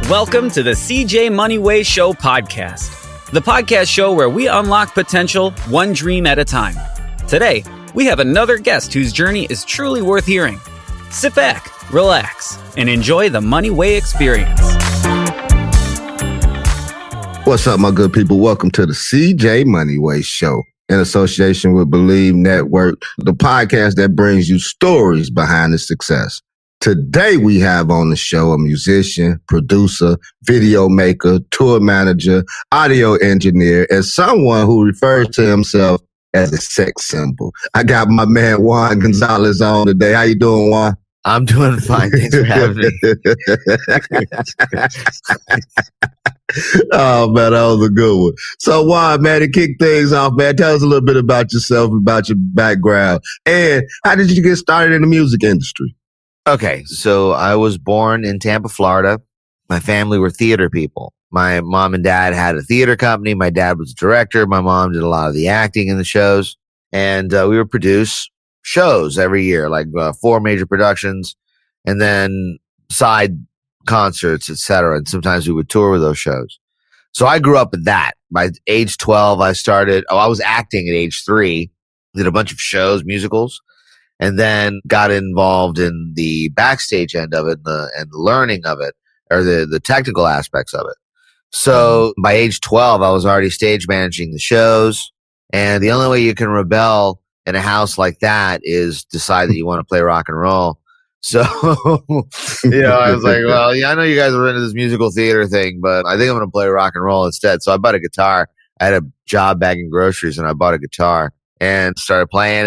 Welcome to the CJ Moneyway Show podcast, the podcast show where we unlock potential one dream at a time. Today, we have another guest whose journey is truly worth hearing. Sit back, relax, and enjoy the Moneyway experience. What's up, my good people? Welcome to the CJ Moneyway Show in association with Believe Network, the podcast that brings you stories behind the success. Today, we have on the show a musician, producer, video maker, tour manager, audio engineer, and someone who refers to himself as a sex symbol. I got my man Juan Gonzalez on today. How you doing, Juan? I'm doing fine. Thanks for having me. Oh, man, that was a good one. So, Juan, man, to kick things off, man, tell us a little bit about yourself, about your background, and how did you get started in the music industry? Okay, so I was born in Tampa, Florida. My family were theater people. My mom and dad had a theater company. My dad was a director. My mom did a lot of the acting in the shows. And we would produce shows every year, like 4 major productions, and then side concerts, etc. And sometimes we would tour with those shows. So I grew up with that. By age 12, I was acting at age 3, did a bunch of shows, musicals, and then got involved in the backstage end of it and the learning of it, or the technical aspects of it. So by age 12, I was already stage managing the shows. And the only way you can rebel in a house like that is decide that you want to play rock and roll. So, I was like, well, yeah, I know you guys are into this musical theater thing, but I think I'm going to play rock and roll instead. So I bought a guitar. I had a job bagging groceries and I bought a guitar and started playing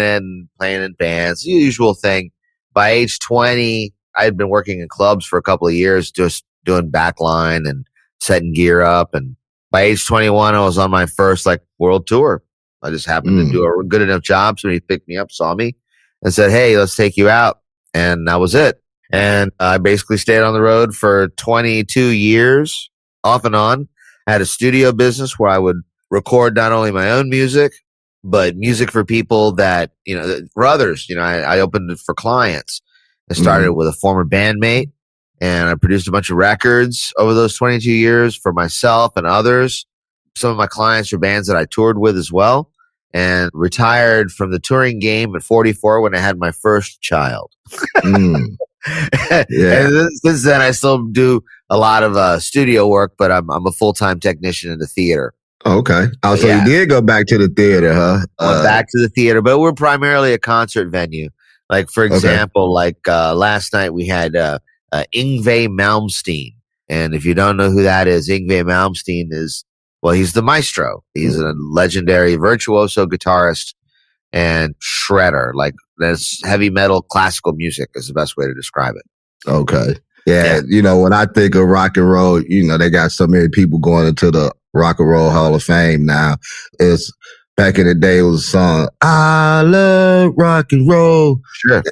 in bands, the usual thing. By age 20, I had been working in clubs for a couple of years, just doing backline and setting gear up. And by age 21, I was on my first world tour. I just happened to do a good enough job. Somebody picked me up, saw me, and said, "Hey, let's take you out." And that was it. And I basically stayed on the road for 22 years, off and on. I had a studio business where I would record not only my own music, but music for people that, for others. I opened it for clients. I started with a former bandmate, and I produced a bunch of records over those 22 years for myself and others. Some of my clients are bands that I toured with as well, and retired from the touring game at 44 when I had my first child. Yeah. And since then, I still do a lot of studio work, but I'm a full-time technician in the theater. Okay. Oh, so you did go back to the theater, huh? Went back to the theater, but we're primarily a concert venue. Like, for example, last night we had Yngwie Malmsteen. And if you don't know who that is, Yngwie Malmsteen he's the maestro. He's a legendary virtuoso guitarist and shredder. That's heavy metal classical music is the best way to describe it. Okay. Yeah. When I think of rock and roll, they got so many people going into the Rock and Roll Hall of Fame now. It's back in the day, it was a song, "I love rock and roll." Sure.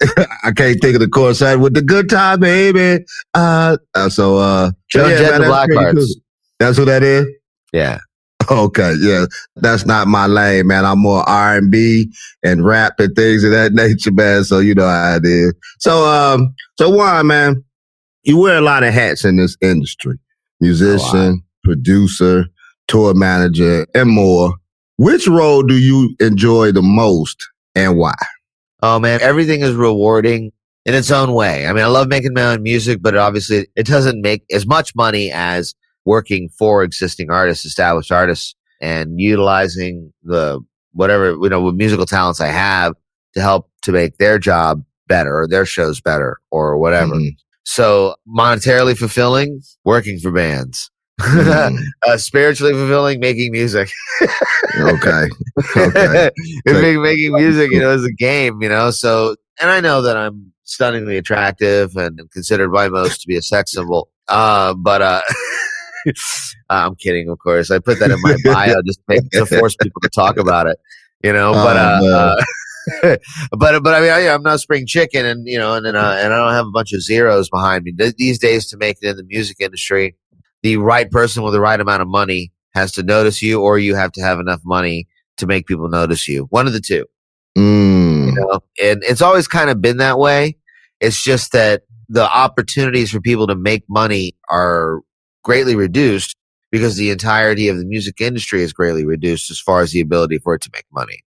I can't think of the chorus. With the good time, baby. Joan Jett, the Blackhearts. Cool. That's who that is? Yeah. Okay, yeah. That's not my lane, man. I'm more R&B and rap and things of that nature, man. So you know how it is. So Juan, man, you wear a lot of hats in this industry. Musician, producer, tour manager, and more. Which role do you enjoy the most and why? Oh, man, everything is rewarding in its own way. I mean, I love making my own music, but obviously it doesn't make as much money as working for existing artists, established artists, and utilizing the musical talents I have to help to make their job better or their shows better or whatever. So monetarily fulfilling, working for bands. Spiritually fulfilling, making music. Okay. Making music, is a game, so, and I know that I'm stunningly attractive and considered by most to be a sex symbol. But I'm kidding, of course. I put that in my bio just to force people to talk about it, but I mean, I'm not spring chicken, and and I don't have a bunch of zeros behind me. These days, to make it in the music industry, the right person with the right amount of money has to notice you, or you have to have enough money to make people notice you. One of the two. And it's always kind of been that way. It's just that the opportunities for people to make money are greatly reduced because the entirety of the music industry is greatly reduced as far as the ability for it to make money.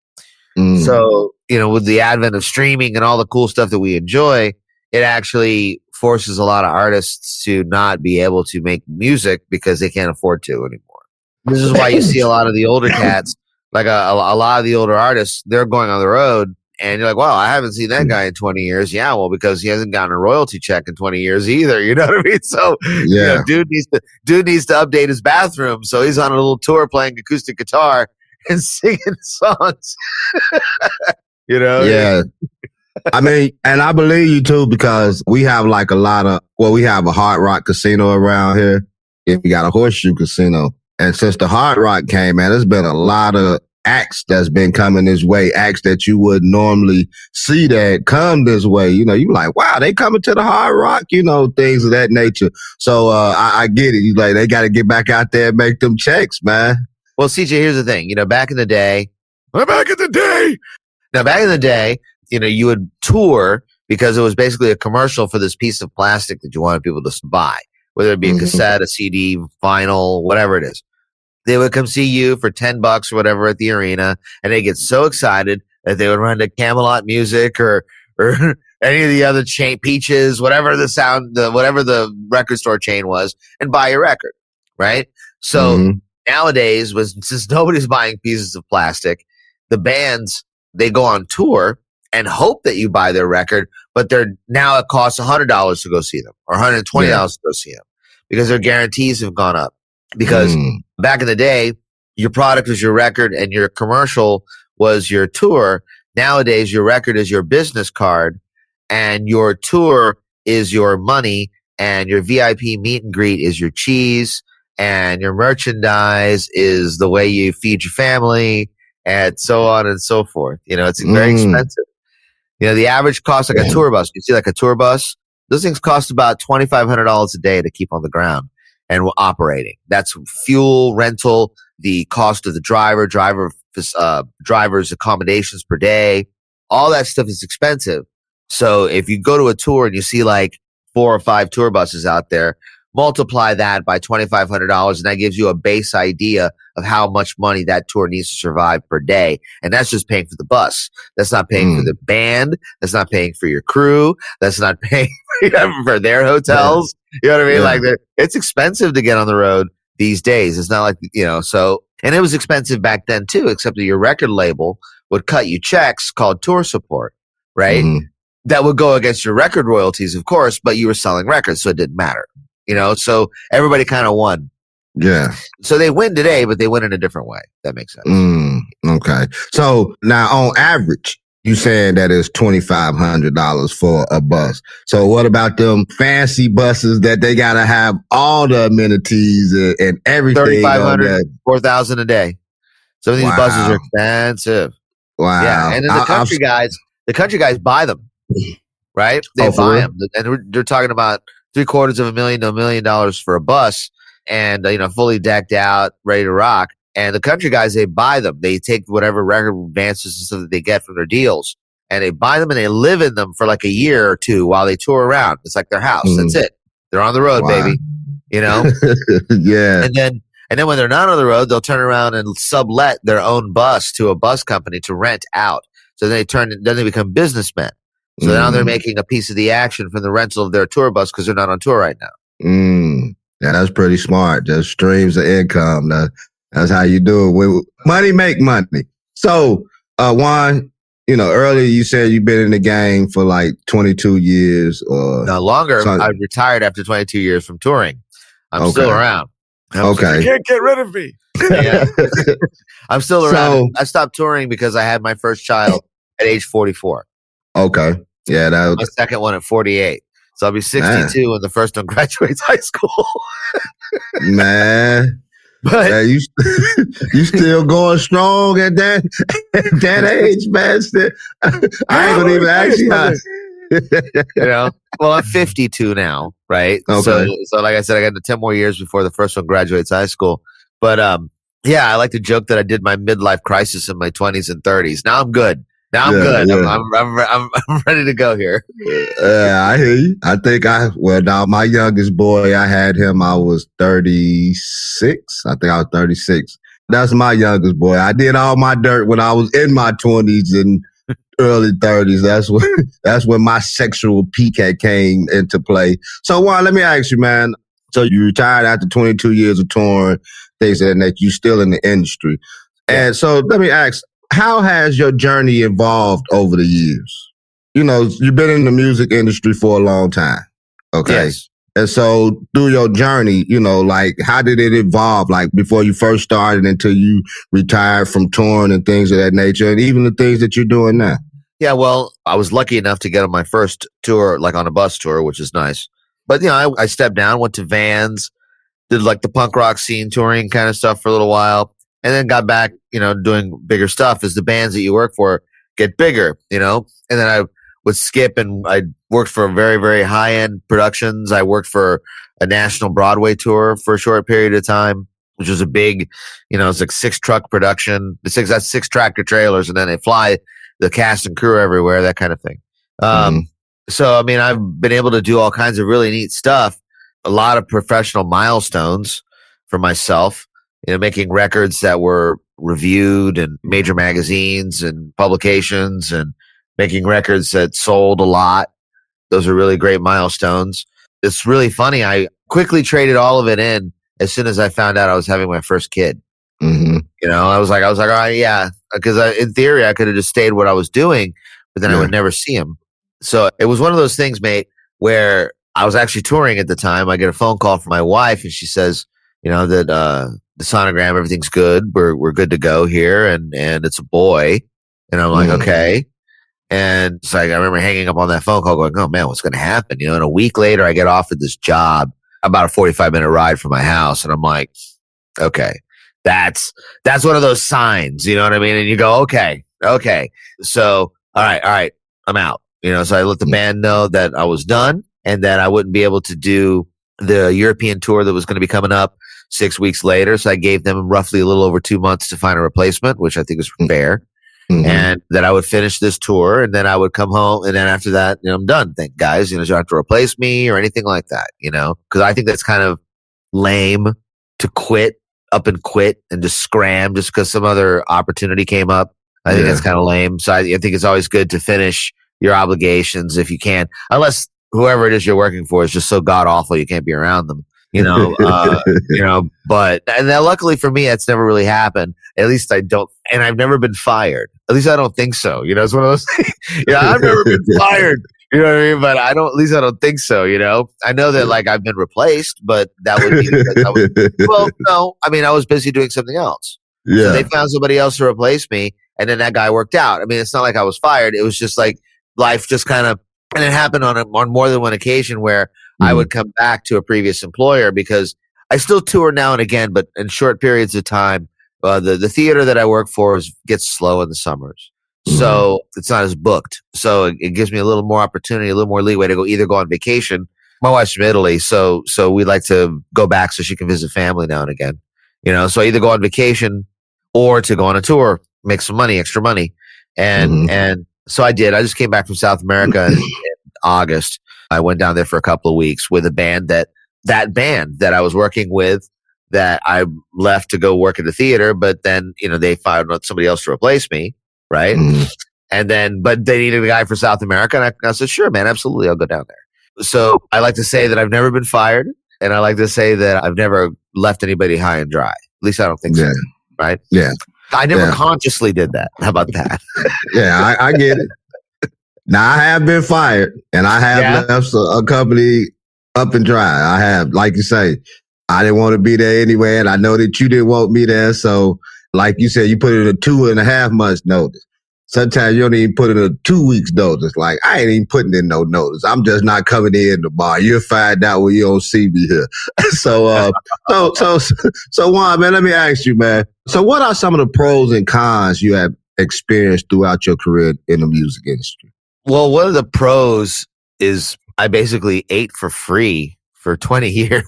So, with the advent of streaming and all the cool stuff that we enjoy, it actually forces a lot of artists to not be able to make music because they can't afford to anymore. This is why you see a lot of the older cats, like a lot of the older artists, they're going on the road. And you're like, wow, I haven't seen that guy in 20 years. Yeah, well, because he hasn't gotten a royalty check in 20 years either. You know what I mean? So, dude needs to update his bathroom. So he's on a little tour playing acoustic guitar and singing songs. Yeah. I mean, and I believe you too, because we have like we have a Hard Rock casino around here. And we got a Horseshoe casino. And since the Hard Rock came, man, there's been a lot of acts that's been coming this way, acts that you would normally see that come this way. You're like, wow, they coming to the Hard Rock, things of that nature. So I get it. You like, they got to get back out there and make them checks, man. Well, CJ, here's the thing. Back in the day, you would tour because it was basically a commercial for this piece of plastic that you wanted people to buy, whether it be a cassette, a CD, vinyl, whatever it is. They would come see you for $10 or whatever at the arena, and they get so excited that they would run to Camelot Music or any of the other chain, Peaches, whatever the record store chain was, and buy your record, right? So nowadays, since nobody's buying pieces of plastic, the bands, they go on tour and hope that you buy their record, but now it costs $100 to go see them or $120 to go see them because their guarantees have gone up. Because back in the day, your product was your record and your commercial was your tour. Nowadays, your record is your business card and your tour is your money and your VIP meet and greet is your cheese and your merchandise is the way you feed your family and so on and so forth. It's very expensive. The average cost, like a tour bus, you see like a tour bus, those things cost about $2,500 a day to keep on the ground and operating. That's fuel, rental, the cost of the driver's accommodations per day. All that stuff is expensive. So if you go to a tour and you see like 4 or 5 tour buses out there, multiply that by $2,500 and that gives you a base idea of how much money that tour needs to survive per day. And that's just paying for the bus. That's not paying for the band. That's not paying for your crew. That's not paying for their hotels. You know what I mean? Like it's expensive to get on the road these days. It's not like, and it was expensive back then too, except that your record label would cut you checks called tour support, right? That would go against your record royalties, of course, but you were selling records, so it didn't matter. So everybody kind of won. Yeah. So they win today, but they win in a different way. That makes sense. Okay. So now on average, you saying that it's $2,500 for a bus. So what about them fancy buses that they got to have all the amenities and everything? $3,500, $4,000 a day. Some of these buses are expensive. Wow. Yeah. And then the country guys buy them, right? They buy them. And they're talking about $750,000 to $1 million for a bus and, fully decked out, ready to rock. And the country guys, they buy them. They take whatever record advances and stuff that they get from their deals and they buy them and they live in them for like a year or two while they tour around. It's like their house. That's it. They're on the road, baby. Yeah. And then when they're not on the road, they'll turn around and sublet their own bus to a bus company to rent out. So then they become businessmen. So now they're making a piece of the action from the rental of their tour bus because they're not on tour right now. Yeah, that's pretty smart. Just streams of income. That's how you do it. Money make money. So, Juan, earlier you said you've been in the game for like 22 years or no longer. I retired after 22 years from touring. I'm still around. You can't get rid of me. Yeah. I'm still around. I stopped touring because I had my first child at age 44. Okay. Yeah, that was my second one at 48. So I'll be 62 when the first one graduates high school. Man. But you still going strong at that age, man. I ain't gonna even ask you how. Well, I'm 52 now, right? Okay. So like I said, I got 10 more years before the first one graduates high school. But I like to joke that I did my midlife crisis in my 20s and 30s. Now I'm good. Now I'm Yeah, good. yeah. I'm ready to go here. I hear you. I think now my youngest boy, I had him, I was 36. I think I was 36. That's my youngest boy. I did all my dirt when I was in my 20s and early 30s. That's when my sexual peak had came into play. So Juan, let me ask you, man. So you retired after 22 years of touring, things like that, you still in the industry. Yeah. And so let me ask, how has your journey evolved over the years? You know, you've been in the music industry for a long time. Okay. Yes. And so through your journey, you know, like how did it evolve? Like before you first started until you retired from touring and things of that nature, and even the things that you're doing now? Yeah, well, I was lucky enough to get on my first tour, like on a bus tour, which is nice. But, you know, I stepped down, went to Vans, did like the punk rock scene touring kind of stuff for a little while, and then got back, you know, doing bigger stuff as the bands that you work for get bigger, you know? And then I would skip and I worked for very, very high end productions. I worked for a national Broadway tour for a short period of time, which was a big, you know, it's like 6-truck production. That's 6 tractor trailers, and then they fly the cast and crew everywhere, that kind of thing. So, I mean, I've been able to do all kinds of really neat stuff, a lot of professional milestones for myself, you know, making records that were reviewed in major magazines and publications and making records that sold a lot. Those are really great milestones. It's really funny. I quickly traded all of it in as soon as I found out I was having my first kid. Mm-hmm. You know, I was like, all right, yeah, because in theory I could have just stayed what I was doing, but then I would never see him. So it was one of those things, mate, where I was actually touring at the time. I get a phone call from my wife, and she says, you know, that the sonogram, everything's good. We're good to go here, and it's a boy. And I'm like, okay. And so I remember hanging up on that phone call, going, oh man, what's going to happen? You know, and a week later, I get offered this job about a 45-minute ride from my house, and I'm like, okay. That's one of those signs, you know what I mean? And you go, okay. So, all right, I'm out. You know, so I let the band know that I was done and that I wouldn't be able to do the European tour that was going to be coming up 6 weeks later. So I gave them roughly a little over 2 months to find a replacement, which I think is fair. Mm-hmm. And that I would finish this tour and then I would come home. And then after that, you know, I'm done. Thank guys, you know, you don't have to replace me or anything like that, you know, because I think that's kind of lame to quit and just scram just because some other opportunity came up. I think that's kind of lame. So I think it's always good to finish your obligations if you can, unless whoever it is you're working for is just so god awful you can't be around them, you know. You know, but and then luckily for me, that's never really happened. At least I don't, and I've never been fired. At least I don't think so. You know, it's one of those things. Yeah, I've never been fired. You know what I mean? But at least I don't think so, you know? I know that like I've been replaced, but that would be because well, no, I mean, I was busy doing something else. Yeah. So they found somebody else to replace me. And then that guy worked out. I mean, it's not like I was fired. It was just like life just kind of, and it happened on more than one occasion where I would come back to a previous employer because I still tour now and again, but in short periods of time. The theater that I work for gets slow in the summers. So it's not as booked. So it gives me a little more opportunity, a little more leeway to either go on vacation. My wife's from Italy, so we like to go back so she can visit family now and again. You know, so I either go on vacation or to go on a tour, make some money, extra money. And so I did. I just came back from South America in August. I went down there for a couple of weeks with a band that band that I was working with that I left to go work at the theater, but then, you know, they found somebody else to replace me. Right. And then, but they needed a guy for South America. And I said, sure, man, absolutely. I'll go down there. So I like to say that I've never been fired. And I like to say that I've never left anybody high and dry. At least I don't think so. Right. Yeah. I never consciously did that. How about that? Yeah, I get it. Now I have been fired and I have left a company up and dry. I have, like you say, I didn't want to be there anyway. And I know that you didn't want me there. So like you said, you put in a 2.5 months notice. Sometimes you don't even put in a 2 weeks notice. Like, I ain't even putting in no notice. I'm just not coming in the bar. You'll find out when you don't see me here. So Juan, man, let me ask you, man. So what are some of the pros and cons you have experienced throughout your career in the music industry? Well, one of the pros is I basically ate for free for 20 years.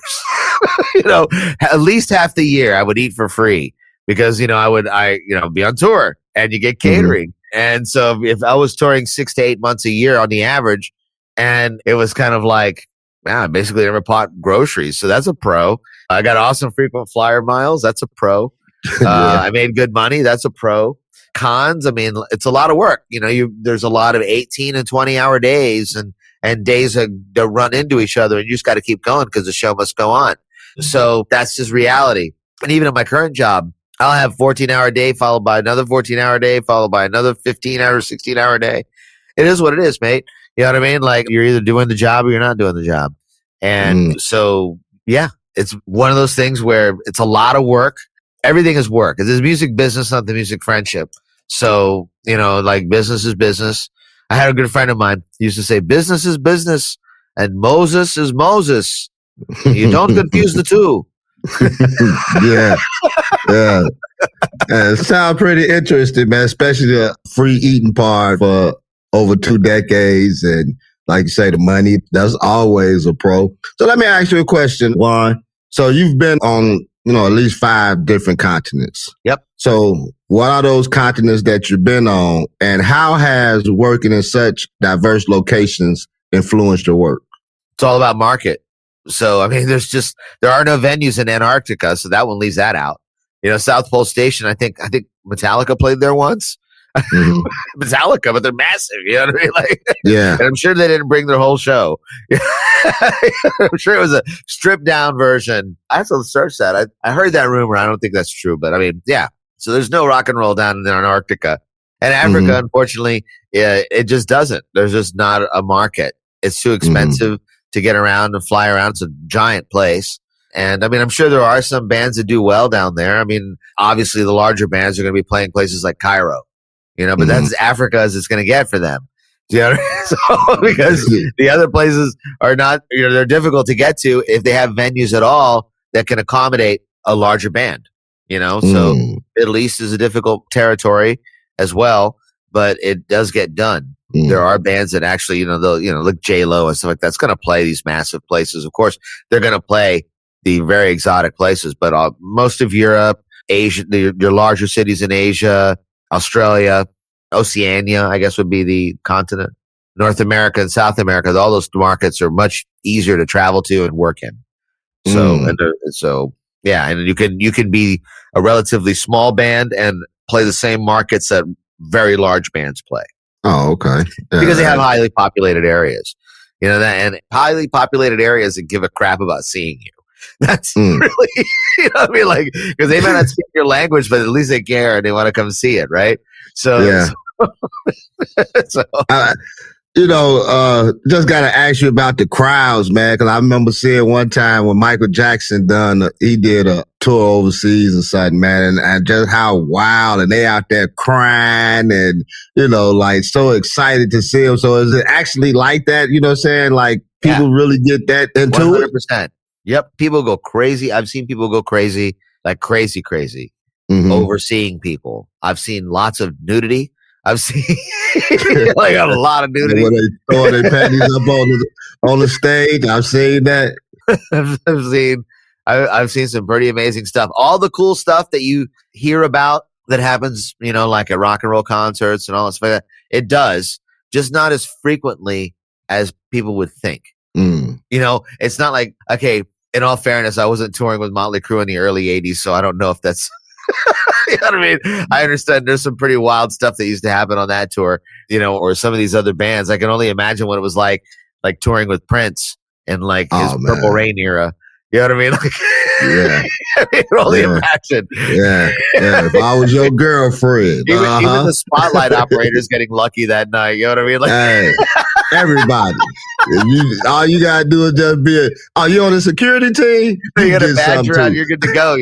You know, at least half the year I would eat for free because, you know, I be on tour and you get catering And so if I was touring 6 to 8 months a year on the average, and it was kind of like, I basically never bought groceries. So that's a pro. I got awesome frequent flyer miles. That's a pro. I made good money. That's a pro. Cons, I mean, it's a lot of work. There's a lot of 18 and 20-hour days and days that run into each other, and you just got to keep going because the show must go on. So that's just reality. And even in my current job, I'll have 14-hour day followed by another 14-hour day followed by another 15-hour, 16-hour day. It is what it is, mate. You know what I mean? Like, you're either doing the job or you're not doing the job. And so, yeah, it's one of those things where it's a lot of work. Everything is work. It's music business, not the music friendship. So, like, business is business. I had a good friend of mine. He used to say, business is business and Moses is Moses. You don't confuse the two. Yeah. It sounds pretty interesting, man, especially the free eating part for over 2 decades. And like you say, the money, that's always a pro. So let me ask you a question, Juan. So you've been on, at least 5 different continents. Yep. So what are those continents that you've been on, and how has working in such diverse locations influenced your work? It's all about market. So, I mean, there are no venues in Antarctica, so that one leaves that out. South Pole Station, I think Metallica played there once. Mm-hmm. Metallica, but they're massive. You know what I mean? Like, yeah. And I'm sure they didn't bring their whole show. I'm sure it was a stripped down version. I have to search that. I heard that rumor. I don't think that's true, but I mean, yeah. So there's no rock and roll down in Antarctica. And Africa, unfortunately, it just doesn't. There's just not a market. It's too expensive to get around and fly around. It's a giant place. And I mean, I'm sure there are some bands that do well down there. I mean, obviously the larger bands are going to be playing places like Cairo, but that's as Africa as it's going to get for them. Do you know what I mean? So, because the other places are not, they're difficult to get to if they have venues at all that can accommodate a larger band, so Middle East is a difficult territory as well, but it does get done. There are bands that actually, like J-Lo and stuff like that's going to play these massive places. Of course, they're going to play the very exotic places, but most of Europe, Asia, your larger cities in Asia, Australia, Oceania, I guess would be the continent, North America and South America. All those markets are much easier to travel to and work in. So, yeah, and you can be a relatively small band and play the same markets that very large bands play. Oh, okay. Because they have highly populated areas, and highly populated areas that give a crap about seeing you. That's really, what I mean? Like, because they might not speak your language, but at least they care and they want to come see it, right? So, yeah. Just got to ask you about the crowds, man, because I remember seeing one time when Michael Jackson he did a tour overseas or something, man, and just how wild, and they out there crying and, like so excited to see him. So is it actually like that? You know what I'm saying? Like people really get that into 100%. Yep. People go crazy. I've seen people go crazy, like crazy, overseeing people. I've seen lots of nudity. I've seen like a lot of nudity. When they throwing their panties up on the stage, I've seen that. I've seen some pretty amazing stuff. All the cool stuff that you hear about that happens, like at rock and roll concerts and all that stuff like that. It does, just not as frequently as people would think. It's not like, okay, in all fairness, I wasn't touring with Motley Crue in the early 80s, so I don't know if that's you know what I mean? I understand there's some pretty wild stuff that used to happen on that tour, or some of these other bands. I can only imagine what it was like touring with Prince in like his Purple Rain era. You know what I mean? Like, yeah. I can only imagine. Yeah. If I was your girlfriend. Even the spotlight operators getting lucky that night. You know what I mean? Like, hey, everybody. All you got to do is just be you on the security team? You get a badge around, you're good to go,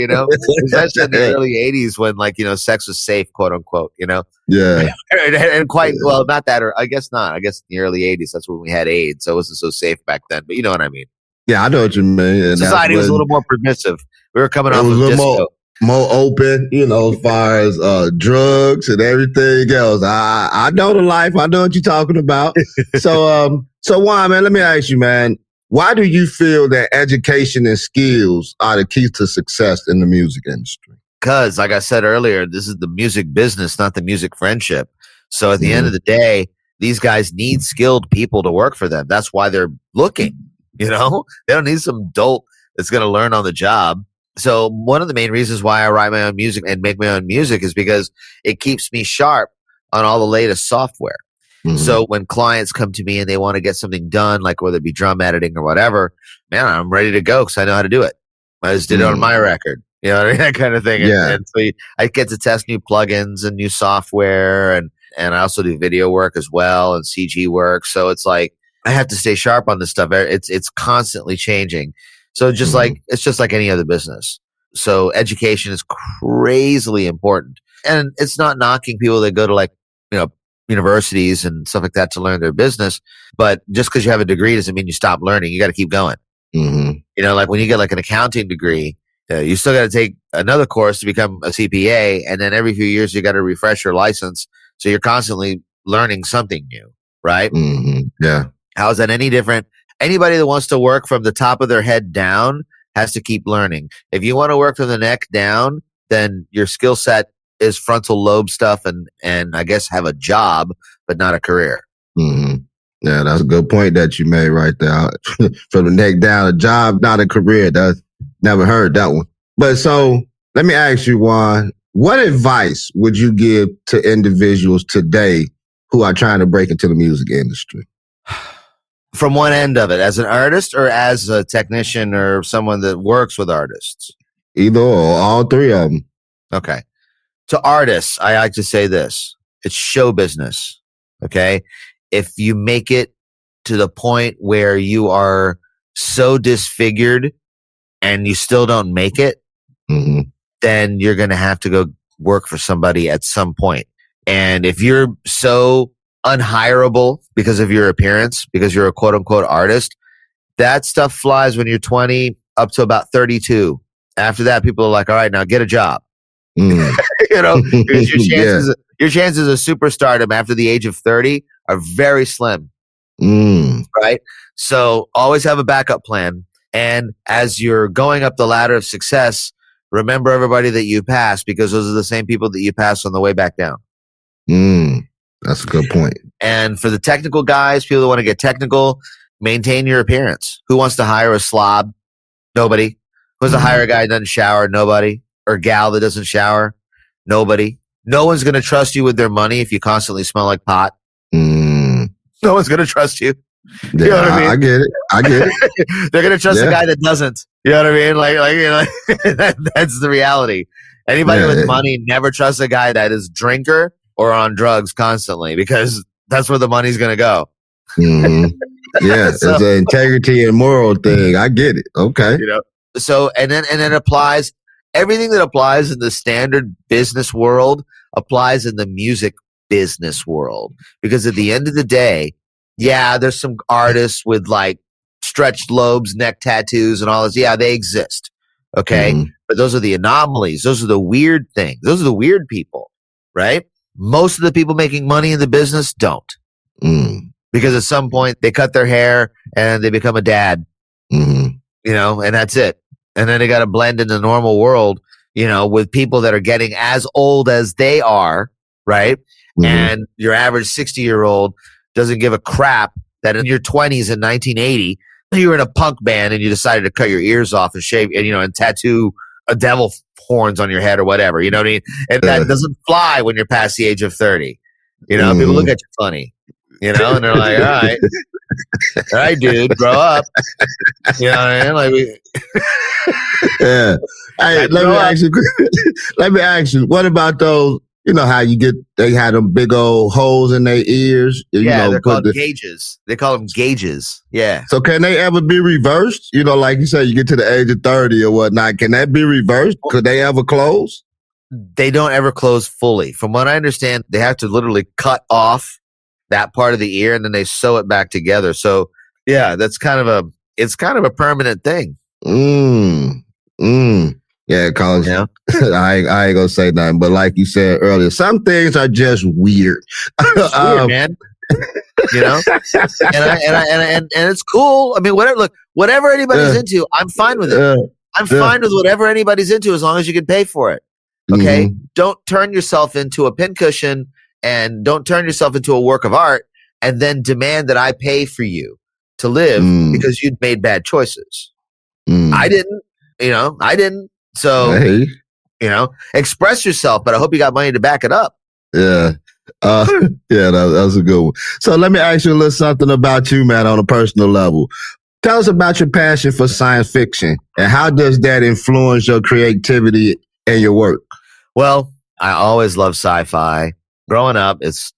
Especially in the early 80s when, sex was safe, quote unquote, Yeah. And quite, well, not that, or I guess not. I guess in the early 80s, that's when we had AIDS, so it wasn't so safe back then. But you know what I mean? Yeah, I know what you mean. And society was a little more permissive. We were coming off of disco. More open, as far as drugs and everything else. I know the life. I know what you're talking about. So Juan, man, let me ask you, man, why do you feel that education and skills are the key to success in the music industry? Because, like I said earlier, this is the music business, not the music friendship. So at the end of the day, these guys need skilled people to work for them. That's why they're looking, they don't need some dolt that's going to learn on the job. So one of the main reasons why I write my own music and make my own music is because it keeps me sharp on all the latest software. So when clients come to me and they want to get something done, like whether it be drum editing or whatever, man, I'm ready to go because I know how to do it. I just did it on my record, that kind of thing. And so I get to test new plugins and new software, and I also do video work as well and CG work. So it's like I have to stay sharp on this stuff. It's constantly changing. So it's just like any other business. So education is crazily important, and it's not knocking people that go to universities and stuff like that to learn their business. But just because you have a degree doesn't mean you stop learning. You got to keep going. Like when you get like an accounting degree, you still got to take another course to become a CPA. And then every few years, you got to refresh your license. So you're constantly learning something new, right? Yeah. How is that any different? Anybody that wants to work from the top of their head down has to keep learning. If you want to work from the neck down, then your skill set is frontal lobe stuff and I guess have a job, but not a career. Yeah, that's a good point that you made right there. From the neck down, a job, not a career. Never heard that one. But so let me ask you, Juan, what advice would you give to individuals today who are trying to break into the music industry? From one end of it, as an artist or as a technician or someone that works with artists? Either or, all three of them. Okay. To artists, I like to say this. It's show business. Okay. If you make it to the point where you are so disfigured and you still don't make it, then you're going to have to go work for somebody at some point. And if you're so unhireable because of your appearance, because you're a quote unquote artist, that stuff flies when you're 20 up to about 32. After that, people are like, all right, now get a job. Because your chances of superstardom after the age of 30 are very slim. Right? So always have a backup plan. And as you're going up the ladder of success, remember everybody that you pass, because those are the same people that you pass on the way back down. That's a good point. And for the technical guys, people that want to get technical, maintain your appearance. Who wants to hire a slob? Nobody. Who wants to hire a guy that doesn't shower? Nobody. Or gal that doesn't shower? Nobody. No one's going to trust you with their money if you constantly smell like pot. No one's going to trust you. Yeah, you know what I mean? I get it. They're going to trust a guy that doesn't. You know what I mean? That's the reality. Anybody with money never trusts a guy that is drinker or on drugs constantly, because that's where the money's going to go. Yeah, so, it's an integrity and moral thing. I get it. Okay. So, and then it applies. Everything that applies in the standard business world applies in the music business world. Because at the end of the day, there's some artists with like stretched lobes, neck tattoos and all this. Yeah, they exist. Okay. But those are the anomalies. Those are the weird things. Those are the weird people, right? Most of the people making money in the business don't. Because at some point they cut their hair and they become a dad, and that's it. And then they got to blend in the normal world, with people that are getting as old as they are, right? And your average 60-year-old doesn't give a crap that in your 20s in 1980, you were in a punk band and you decided to cut your ears off and shave and tattoo a devil horns on your head or whatever. You know what I mean? And that doesn't fly when you're past the age of 30. People look at you funny, and they're like, all right, dude, grow up. You know what I mean? Yeah. Hey, let me ask you, what about those, how they had them big old holes in their ears? They're called gauges. They call them gauges. Yeah. So can they ever be reversed? Like you said, you get to the age of 30 or whatnot. Can that be reversed? Could they ever close? They don't ever close fully. From what I understand, they have to literally cut off that part of the ear and then they sew it back together. So yeah, it's kind of a permanent thing. Yeah, cause I ain't gonna say nothing, but like you said earlier, some things are just weird. It's weird, man. And it's cool. I mean, whatever anybody's into, I'm fine with it. I'm fine with whatever anybody's into as long as you can pay for it. Okay, don't turn yourself into a pincushion and don't turn yourself into a work of art and then demand that I pay for you to live because you'd made bad choices. I didn't. So, Hey. Express yourself, but I hope you got money to back it up. Yeah. That's a good one. So let me ask you a little something about you, man, on a personal level. Tell us about your passion for science fiction and how does that influence your creativity and your work? Well, I always loved sci-fi. Growing up, it's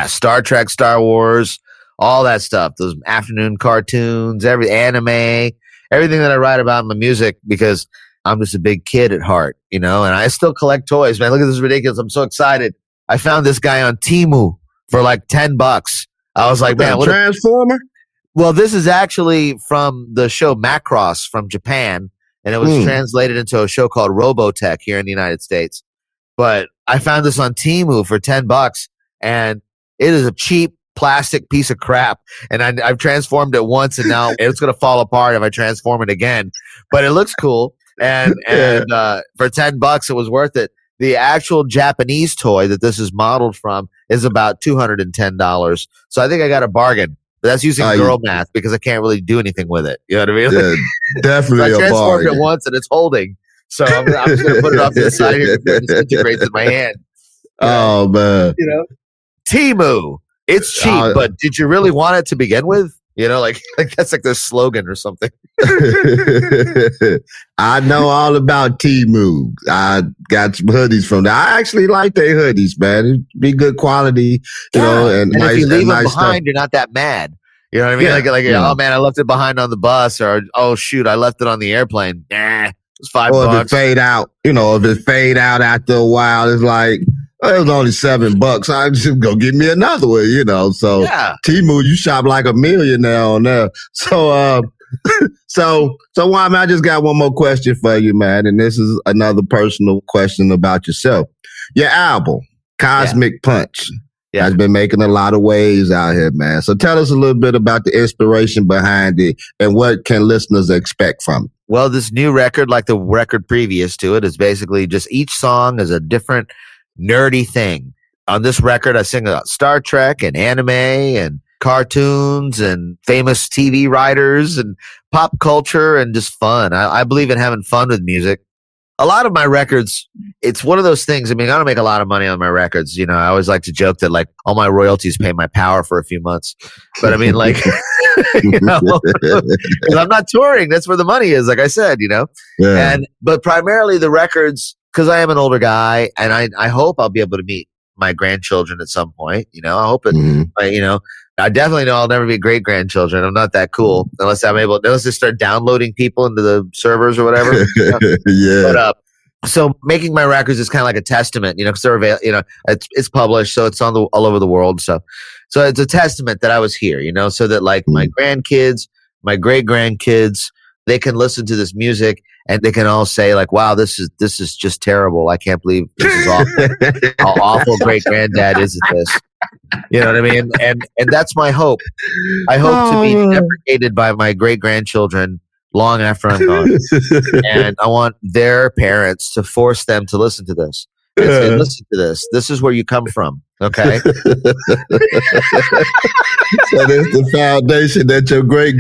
Star Trek, Star Wars, all that stuff. Those afternoon cartoons, every anime, everything that I write about in my music, because I'm just a big kid at heart, and I still collect toys, man. Look at this, ridiculous. I'm so excited. I found this guy on Temu for like $10. I was like, man, what Transformer? Well, this is actually from the show Macross from Japan, and it was translated into a show called Robotech here in the United States. But I found this on Temu for $10, and it is a cheap plastic piece of crap. And I've transformed it once, and now it's going to fall apart if I transform it again. But it looks cool, and for $10, it was worth it. The actual Japanese toy that this is modeled from is about $210. So I think I got a bargain. But that's using girl math because I can't really do anything with it. You know what I mean? Yeah, definitely so I a transformed bargain. it once, and it's holding. So I'm just going to put it off to the side here before it disintegrates in my hand. Oh, man. Temu. It's cheap, but did you really want it to begin with? Like that's like their slogan or something. I know all about Temu. I got some hoodies from there. I actually like their hoodies, man. It'd be good quality, and nice, if you leave them behind, stuff. you're not that mad. You know what I mean? Oh man, I left it behind on the bus, or oh shoot, I left it on the airplane. Nah, it's $5. Or if it fade out, if it fade out after a while, it's like, it was only $7. I just go get me another one, So Temu, you shop like a millionaire on there. So, so Juan, I just got one more question for you, man. And this is another personal question about yourself. Your album, Cosmic Punch, has been making a lot of waves out here, man. So tell us a little bit about the inspiration behind it and what can listeners expect from it? Well, this new record, like the record previous to it, is basically just each song is a different nerdy thing. On this record, I sing about Star Trek and anime and cartoons and famous TV writers and pop culture and just fun. I believe in having fun with music. A lot of my records, it's one of those things. I mean, I don't make a lot of money on my records. I always like to joke that like all my royalties pay my power for a few months. But I mean, like, I'm not touring. That's where the money is, like I said, but primarily the records, because I am an older guy, and I hope I'll be able to meet my grandchildren at some point. I hope it. I definitely know I'll never be great grandchildren. I'm not that cool unless they start downloading people into the servers or whatever. Yeah. But so making my records is kind of like a testament, because they're it's published, so it's all over the world. So it's a testament that I was here, so that like my grandkids, my great grandkids, they can listen to this music. And they can all say like, wow, this is just terrible. I can't believe this is awful. How awful great granddad is at this. You know what I mean? And that's my hope. I hope to be deprecated by my great grandchildren long after I'm gone. And I want their parents to force them to listen to this. And say, listen to this. This is where you come from. Okay. So that's the foundation that your great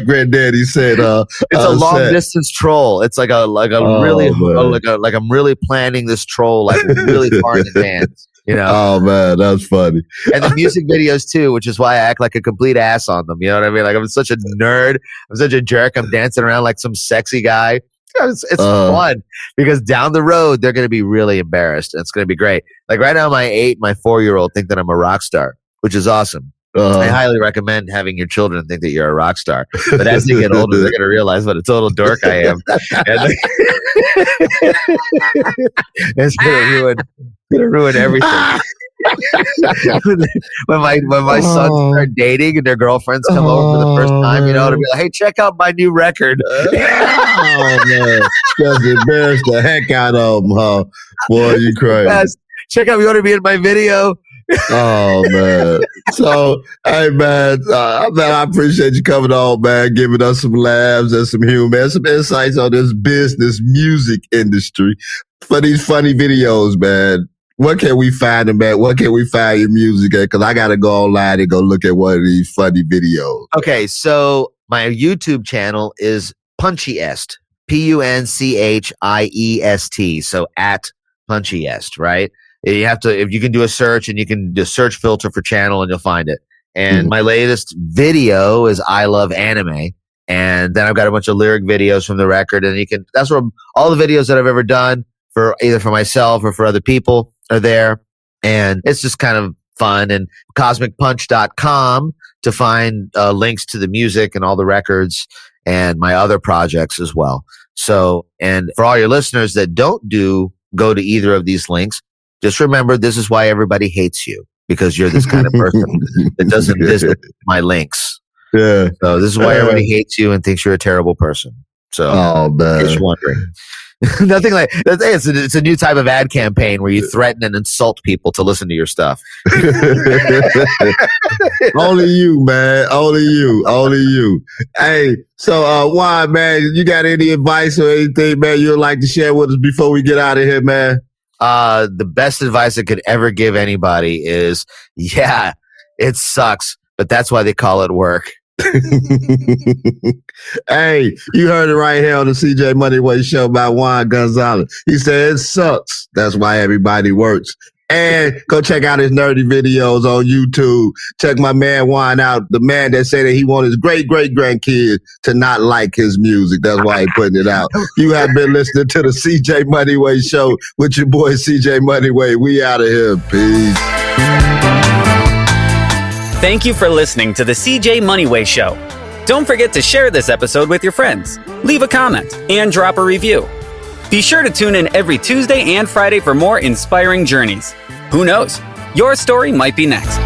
granddaddy said. It's a long distance troll. It's like I'm really planning this troll like really far in advance. Oh man, that's funny. And the music videos too, which is why I act like a complete ass on them. You know what I mean? Like I'm such a nerd. I'm such a jerk. I'm dancing around like some sexy guy. It's fun because down the road they're going to be really embarrassed, and it's going to be great. Like right now, my 4-year-old think that I'm a rock star, which is awesome. I highly recommend having your children think that you're a rock star. But as they get older, they're going to realize what a total dork I am. And it's going to ruin everything. when my sons start dating and their girlfriends come over for the first time, to be like, hey, check out my new record. Oh man, just embarrass the heck out of them, huh? Boy, you crazy. Yes. Check out, you want to be in my video? Oh man. So hey man, I appreciate you coming on, man, giving us some laughs and some humor and some insights on this business music industry for these funny videos, man. What can we find them at? What can we find your music at? Because I got to go online and go look at one of these funny videos. Okay, so my YouTube channel is Punchiest, Punchiest. So at Punchiest, right? You have to, if you can do a search and you can do a search filter for channel and you'll find it. And my latest video is I Love Anime. And then I've got a bunch of lyric videos from the record, and that's where all the videos that I've ever done for either for myself or for other people are there. And it's just kind of fun. And cosmicpunch.com to find links to the music and all the records and my other projects as well. So, and for all your listeners that don't go to either of these links, just remember, this is why everybody hates you, because you're this kind of person that doesn't visit my links. Yeah. So this is why everybody hates you and thinks you're a terrible person. So, in case you're wondering. Nothing like that. It's a new type of ad campaign where you threaten and insult people to listen to your stuff. Only you, man. Only you. Hey, so Juan, man, you got any advice or anything, man, you'd like to share with us before we get out of here, man? The best advice I could ever give anybody is, yeah, it sucks, but that's why they call it work. Hey, you heard it right here on the CJ Moneyway Show by Juan Gonzalez. He said it sucks. That's why everybody works. And go check out his nerdy videos on YouTube. Check my man Juan out, the man that said that he wants his great-great-grandkids to not like his music. That's why he's putting it out. You have been listening to the CJ Moneyway Show with your boy CJ Moneyway. We out of here. Peace. Thank you for listening to the CJ Moneyway Show. Don't forget to share this episode with your friends, leave a comment, and drop a review. Be sure to tune in every Tuesday and Friday for more inspiring journeys. Who knows? Your story might be next.